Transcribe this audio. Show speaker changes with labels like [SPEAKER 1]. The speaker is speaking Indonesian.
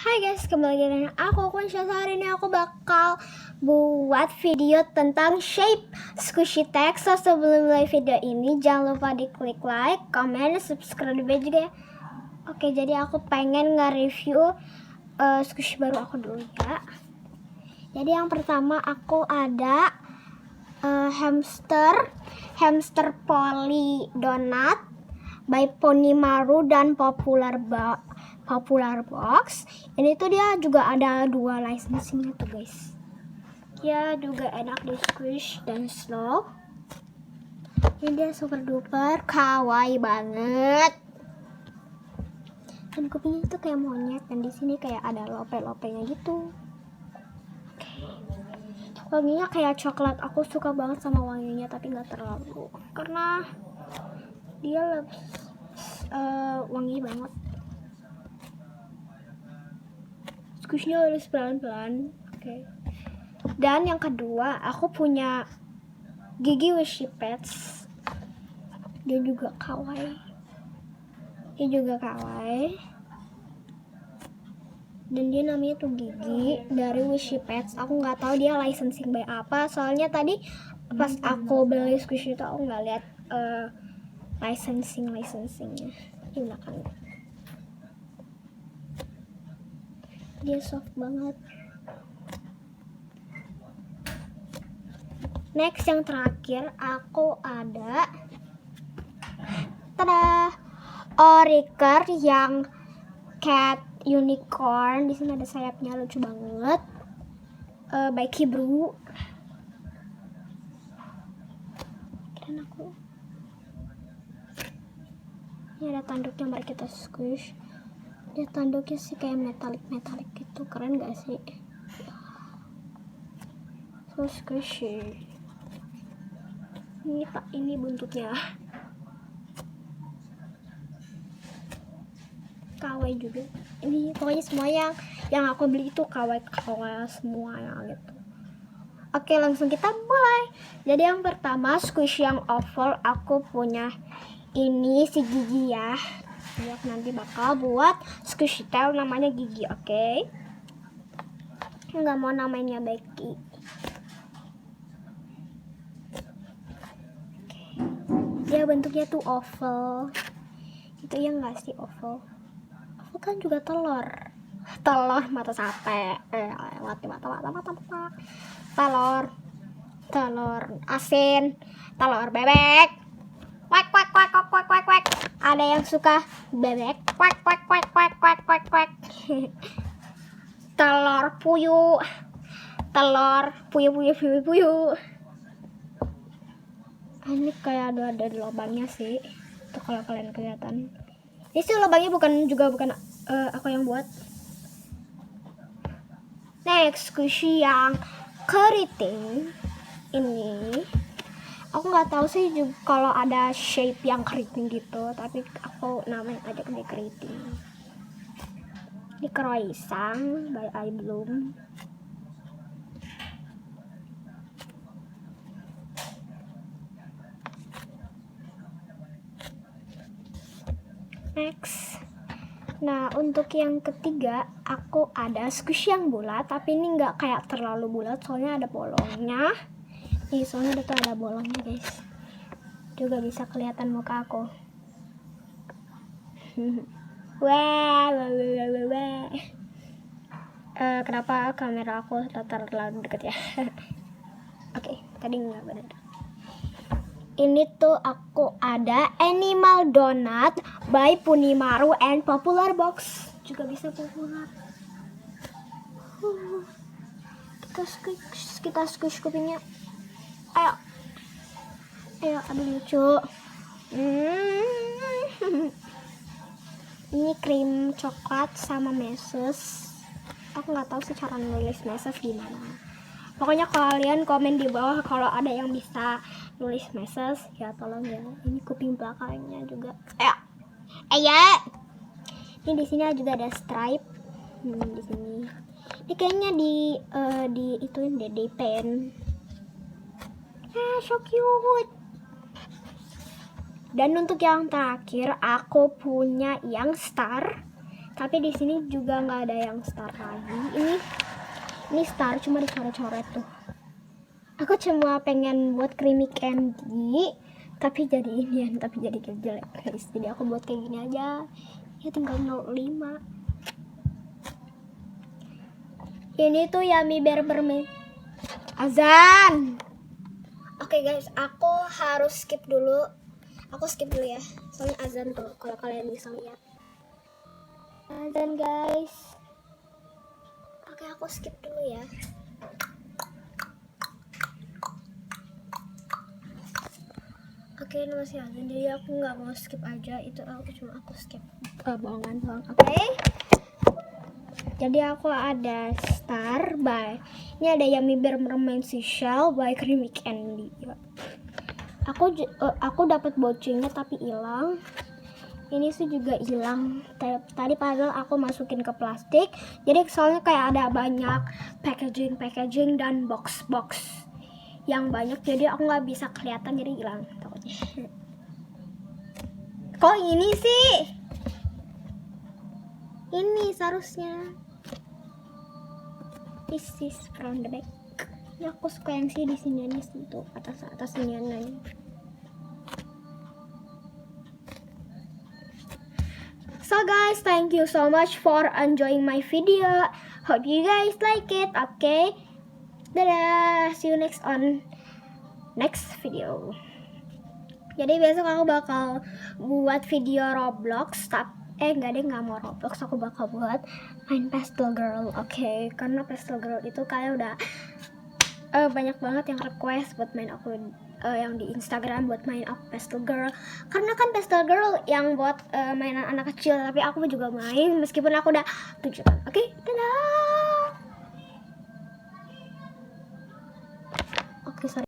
[SPEAKER 1] Hai guys, kembali lagi dengan aku Kunsha. Hari ini aku bakal buat video tentang shape squishy text. So sebelum mulai video ini jangan lupa di klik like, comment, subscribe juga ya. Oke, jadi aku pengen nge-review squishy baru aku dulu ya. Jadi yang pertama aku ada hamster Polly Donut by Ponimaru dan Popular Box. Ini tuh dia juga ada 2 licensingnya tuh guys. Dia juga enak di squish dan slow. Ini dia super duper kawaii banget. Dan kupingnya itu kayak monyet dan di sini kayak ada lope-lopenya gitu. Wanginya kayak coklat. Aku suka banget sama wanginya tapi nggak terlalu karena dia wangi banget. Squishnya harus pelan-pelan. Oke. Dan yang kedua, aku punya Gigi Wishy Pets. Dia juga kawaii. Dan dia namanya tuh Gigi dari Wishy Pets. Aku nggak tahu dia licensing by apa. Soalnya tadi pas aku beli squish itu aku nggak lihat licensingnya di belakang. Dia soft banget. Next, yang terakhir aku ada Oriker yang cat unicorn. Di sini ada sayapnya, lucu banget. By Kibru. Dan aku ini ada tanduknya, mari kita squish. Dia tanduknya sih kayak metalik gitu, keren gak sih? So squishy. Ini buntutnya kawaii juga. Ini pokoknya semua yang aku beli itu kawaii semua ya gitu. Oke, langsung kita mulai. Jadi yang pertama squish yang oval, aku punya ini si Gigi ya. Aku nanti bakal buat squishy tail namanya Gigi, oke? Nggak mau namanya Becky. Dia bentuknya tuh oval. Itu ya nggak sih oval? Oval kan juga telur mata sate. Telur asin, telur bebek. Kuek. Ada yang suka bebek. Kuek. Telur puyuh. Ini kayak ada lubangnya sih. Tuh kalau kalian kelihatan. Ini sih lubangnya bukan aku yang buat. Next, squishy yang keriting ini. Aku nggak tahu sih juga kalau ada shape yang keriting gitu, tapi aku namain aja dia keriting. Ini croissant by iBloom. Next. Nah, untuk yang ketiga aku ada squish yang bulat, tapi ini nggak kayak terlalu bulat soalnya ada bolongnya. Nih, soalnya itu ada bolongnya guys. Juga bisa kelihatan muka aku. Wah. Kenapa kamera aku terlalu dekat ya? Oke, tadi nggak benar. Ini tuh aku ada Animal Donut by Ponimaru and Popular Box. Juga bisa popular. Kita squish kupingnya. Ayo, aduh lucu. Ini krim coklat sama meses. Aku nggak tahu sih cara nulis meses gimana. Pokoknya kalian komen di bawah kalau ada yang bisa nulis meses ya, tolong ya. Ini kuping belakangnya juga. Ya. Ini di sini juga ada stripe. Di sini. Ini kayaknya di ituin deh, di pen. So cute. Dan untuk yang terakhir aku punya yang star Tapi di sini juga nggak ada yang star lagi. Ini star cuma dicoret-coret tuh. Aku cuma pengen buat creamy candy, tapi jadi inian, tapi jadi jelek guys. Jadi aku buat kayak gini aja. Ya tinggal 05. Ini tuh Yummy Bear bermain azan. Oke guys, aku harus skip dulu. Aku skip dulu ya, soalnya azan tuh. Kalau kalian bisa lihat azan guys. Oke, aku skip dulu ya. Oke, ini masih azan, jadi aku nggak mau skip aja. Itu aku skip bohongan doang. Oke. Jadi aku ada star by, ini ada Yummy Bear Mermaid Seashell by Creamy Candy. Aku dapat bocengnya tapi hilang. Ini sih juga hilang. Tadi padahal aku masukin ke plastik. Jadi soalnya kayak ada banyak packaging dan box yang banyak. Jadi aku nggak bisa kelihatan, jadi hilang takutnya. Kok ini sih? Ini seharusnya. This is from the back. Ya aku suka yang sih di sini nih, tuh atas ini nih. So guys, thank you so much for enjoying my video. Hope you guys like it. Okay, dadah. See you next video. Jadi besok aku bakal buat video Roblox. Nggak mau Roblox. Aku bakal buat main Pastel Girl. Oke, karena Pastel Girl itu kayak udah banyak banget yang request buat main aku yang di Instagram buat main aku Pastel Girl. Karena kan Pastel Girl yang buat mainan anak kecil, tapi aku juga main meskipun aku udah 7 tahun. Oke, dadah. Oke, sorry.